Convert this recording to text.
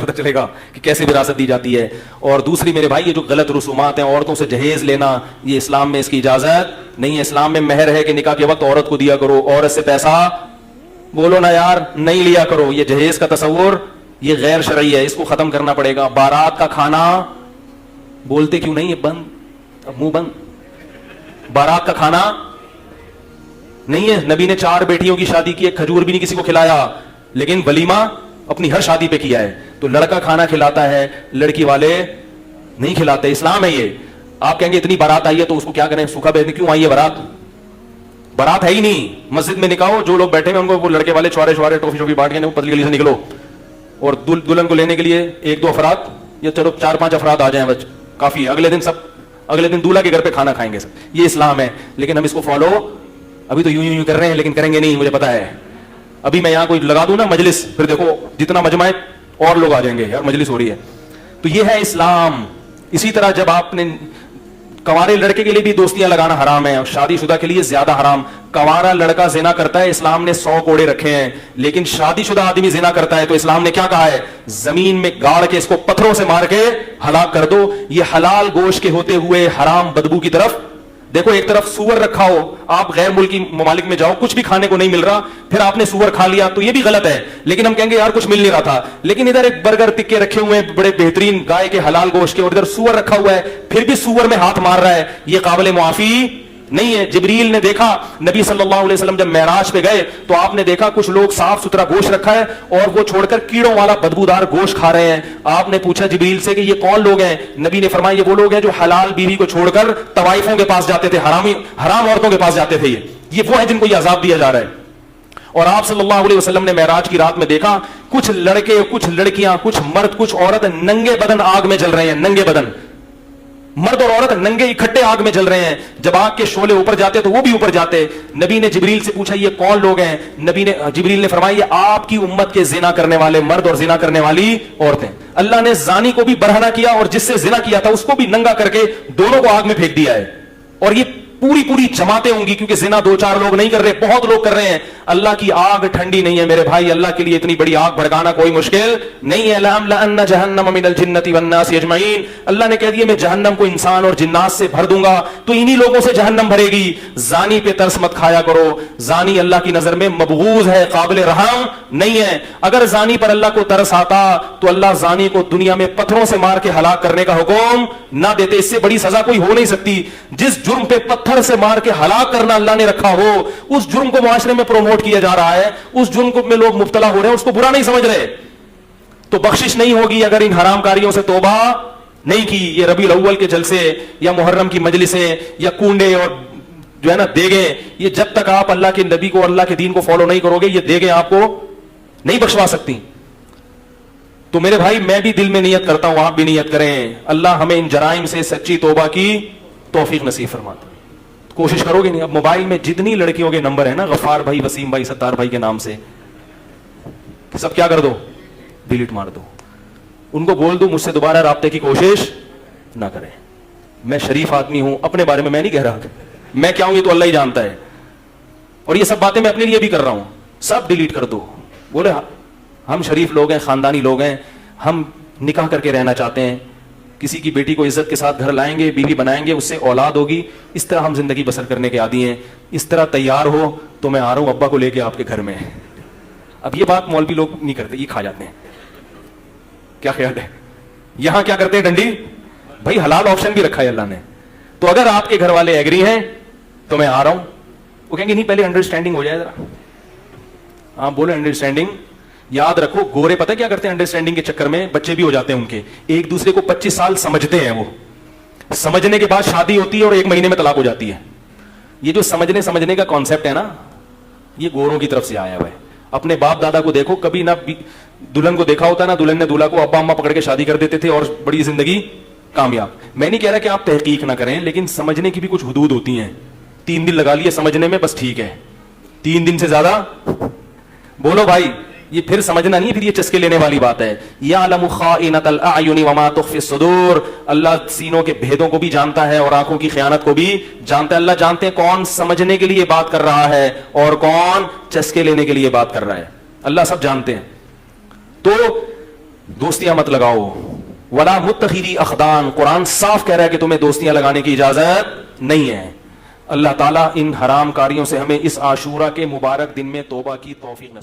پتہ چلے گا کہ کیسے وراثت دی جاتی ہے. اور دوسری میرے بھائی یہ جو غلط رسومات ہیں, عورتوں سے جہیز لینا, یہ اسلام میں اس کی اجازت نہیں ہے. اسلام میں مہر ہے کہ نکاح کے وقت عورت کو دیا کرو, عورت سے پیسہ بولو نا یار نہیں لیا کرو. یہ جہیز کا تصور یہ غیر شرعی ہے, اس کو ختم کرنا پڑے گا. بارات کا کھانا بولتے کیوں نہیں, یہ بند, اب منہ بند. بارات کا کھانا نہیں ہے. نبی نے 4 بیٹیوں کی شادی کی, ایک کھجور بھی نہیں کسی کو کھلایا, لیکن ولیمہ اپنی ہر شادی پہ کیا ہے. تو لڑکا کھانا کھلاتا ہے, لڑکی والے نہیں کھلاتے. اسلام ہے یہ. آپ کہیں گے اتنی بارات آئی ہے تو اس کو کیا کریں, سوکھا بیچنے کیوں آئی ہے بارات؟ بارات ہے ہی نہیں. مسجد میں نکاح ہو, جو لوگ بیٹھے ہیں ان کو وہ لڑکے والے چھوارے چھوارے ٹوفی ٹوفی بانٹ کے وہ پتلی گلی سے نکلو, اور دلہن کو لینے کے لیے 1-2 افراد یا چلو 4-5 افراد آ جائیں بس کافی ہے. اگلے دن دولہا کے گھر پہ کھانا کھائیں گے سب. یہ اسلام ہے. لیکن ہم اس کو فالو ابھی تو یوں کر رہے ہیں, لیکن کریں گے نہیں, مجھے پتا ہے. ابھی میں یہاں کوئی لگا دوں نا مجلس, پھر دیکھو جتنا مجمع ہے اور لوگ آ جائیں گے, یار مجلس ہو رہی ہے. تو یہ ہے اسلام. اسی طرح جب آپ نے کنوارے لڑکے کے لیے بھی دوستیاں لگانا حرام ہے, اور شادی شدہ کے لیے زیادہ حرام. کنوارا لڑکا زنا کرتا ہے, اسلام نے 100 کوڑے رکھے ہیں, لیکن شادی شدہ آدمی زنا کرتا ہے تو اسلام نے کیا کہا ہے, زمین میں گاڑ کے اس کو پتھروں سے مار کے ہلاک کر دو. یہ حلال گوشت کے ہوتے ہوئے حرام بدبو کی طرف دیکھو. ایک طرف سور رکھا ہو, آپ غیر ملکی ممالک میں جاؤ, کچھ بھی کھانے کو نہیں مل رہا, پھر آپ نے سور کھا لیا تو یہ بھی غلط ہے. لیکن ہم کہیں گے یار کچھ مل نہیں رہا تھا, لیکن ادھر ایک برگر ٹکے رکھے ہوئے ہیں بڑے بہترین گائے کے حلال گوشت کے, اور ادھر سور رکھا ہوا ہے, پھر بھی سور میں ہاتھ مار رہا ہے, یہ قابل معافی نہیں ہے. جبریل نے دیکھا نبی صلی اللہ علیہ وسلم جب معراج پہ گئے تو آپ نے دیکھا کچھ لوگ صاف ستھرا گوشت رکھا ہے اور وہ چھوڑ کر کیڑوں والا بدبودار گوشت کھا رہے ہیں. آپ نے پوچھا جبریل سے کہ یہ کون لوگ ہیں؟ نبی نے فرمایا یہ وہ لوگ ہیں جو حلال بیوی کو چھوڑ کر طوائفوں کے پاس جاتے تھے, حرام عورتوں کے پاس جاتے تھے. یہ وہ ہے جن کو یہ عذاب دیا جا رہا ہے. اور آپ صلی اللہ علیہ وسلم نے معراج کی رات میں دیکھا کچھ لڑکے, کچھ لڑکیاں, کچھ مرد, کچھ عورت ننگے بدن آگ میں جل رہے ہیں. ننگے بدن, مرد اور عورت ننگے اکٹھے آگ میں جل رہے ہیں. جب آگ کے شعلے اوپر جاتے تو وہ بھی اوپر جاتے. نبی نے جبریل سے پوچھا یہ کون لوگ ہیں؟ جبریل نے فرمایا یہ آپ کی امت کے زنا کرنے والے مرد اور زنا کرنے والی عورتیں. اللہ نے زانی کو بھی برہنہ کیا اور جس سے زنا کیا تھا اس کو بھی ننگا کر کے دونوں کو آگ میں پھینک دیا ہے. اور یہ پوری جماعتیں ہوں گی, کیونکہ زنا 2-4 لوگ نہیں کر رہے, بہت لوگ کر رہے ہیں. اللہ کی آگ ٹھنڈی نہیں ہے میرے بھائی, اللہ کے لیے اتنی بڑی آگ بھڑکانا کوئی مشکل نہیں ہے. لَأَمْلَأَنَّ جَهَنَّمَ مِنَ الْجِنَّةِ وَالنَّاسِ أَجْمَعِينَ. اللہ نے کہہ دیا میں جہنم کو انسان اور جنات سے بھر دوں گا, تو انہی لوگوں سے جہنم بھرے گی. زانی پہ ترس مت کھایا کرو, زانی اللہ کی نظر میں مبغوض ہے, قابل رحم نہیں ہے. اگر زانی پر اللہ کو ترس آتا تو اللہ زانی کو دنیا میں پتھروں سے مار کے ہلاک کرنے کا حکم نہ دیتے. اس سے بڑی سزا کوئی ہو نہیں سکتی. جس جرم پہ پتھر سے مار کے ہلاک کرنا اللہ نے رکھا ہو, اس جرم کو معاشرے میں پروموٹ کیا جا رہا ہے, اس جرم کو میں لوگ مبتلا ہو رہے ہیں, اس کو برا نہیں سمجھ رہے, تو بخشش نہیں ہوگی اگر ان حرام کاریوں سے توبہ نہیں کی. یہ ربیع الاول کے جلسے یا محرم کی مجلسیں یا کنڈے اور جو ہے نا دیگیں, یہ جب تک آپ اللہ کے نبی کو, اللہ کے دین کو فالو نہیں کرو گے, یہ دیگیں آپ کو نہیں بخشوا سکتی. تو میرے بھائی میں بھی دل میں نیت کرتا ہوں, آپ بھی نیت کریں, اللہ ہمیں ان جرائم سے سچی توبہ کی توفیق نصیب فرماتا. کوشش کرو گے نہیں. اب موبائل میں جتنی لڑکیوں کے نمبر ہیں نا, غفار بھائی, وسیم بھائی, ستار بھائی کے نام سے, سب کیا کر دو, ڈیلیٹ مار دو. ان کو بول دو مجھ سے دوبارہ رابطے کی کوشش نہ کریں. میں شریف آدمی ہوں, اپنے بارے میں نہیں کہہ رہا, میں کیا ہوں یہ تو اللہ ہی جانتا ہے, اور یہ سب باتیں میں اپنے لیے بھی کر رہا ہوں. سب ڈیلیٹ کر دو. بولے ہم شریف لوگ ہیں, خاندانی لوگ ہیں, ہم نکاح کر کے رہنا چاہتے ہیں, کسی کی بیٹی کو عزت کے ساتھ گھر لائیں گے, بیوی بنائیں گے, اس سے اولاد ہوگی, اس طرح ہم زندگی بسر کرنے کے عادی ہیں. اس طرح تیار ہو تو میں آ رہا ہوں ابا کو لے کے آپ کے گھر میں. اب یہ بات مولوی لوگ نہیں کرتے, یہ کھا جاتے ہیں. کیا خیال ہے, یہاں کیا کرتے ہیں ڈنڈی بھائی, حلال آپشن بھی رکھا ہے اللہ نے. تو اگر آپ کے گھر والے ایگری ہیں تو میں آ رہا ہوں. وہ کہیں گے نہیں پہلے انڈرسٹینڈنگ ہو جائے ذرا. آپ بولے انڈرسٹینڈنگ, یاد رکھو گورے پتہ کیا کرتے ہیں انڈرسٹینڈنگ کے چکر میں, بچے بھی ہو جاتے ہیں ان کے, ایک دوسرے کو 25 سال سمجھتے ہیں, وہ سمجھنے کے بعد شادی ہوتی ہے اور 1 مہینے میں طلاق ہو جاتی ہے. یہ جو سمجھنے کا کانسیپٹ ہے نا, یہ گوروں کی طرف سے آیا ہوا ہے. اپنے باپ دادا کو دیکھو, کبھی نہ دلہن کو دیکھا ہوتا, نہ دلہن نے دولہا کو, ابا اما پکڑ کے شادی کر دیتے تھے اور بڑی زندگی کامیاب. میں نہیں کہہ رہا کہ آپ تحقیق نہ کریں, لیکن سمجھنے کی بھی کچھ حدود ہوتی ہیں. 3 دن لگا لیے سمجھنے میں, بس ٹھیک ہے. 3 دن سے زیادہ بولو بھائی, یہ پھر سمجھنا نہیں, پھر یہ چسکے لینے والی بات ہے. یعلم خائنۃ الاعین وما تخفی الصدور. اللہ سینوں کے بھیدوں کو بھی جانتا ہے اور آنکھوں کی خیانت کو بھی جانتا ہے. اللہ جانتے ہیں کون سمجھنے کے لیے بات کر رہا ہے اور کون چسکے لینے کے لیے بات کر رہا ہے. اللہ سب جانتے ہیں. تو دوستیاں مت لگاؤ. ولا متخذی اخدان, قرآن صاف کہہ رہا ہے کہ تمہیں دوستیاں لگانے کی اجازت نہیں ہے. اللہ تعالیٰ ان حرام کاریوں سے ہمیں اس عاشورہ کے مبارک دن میں توبہ کی توفیق نصیب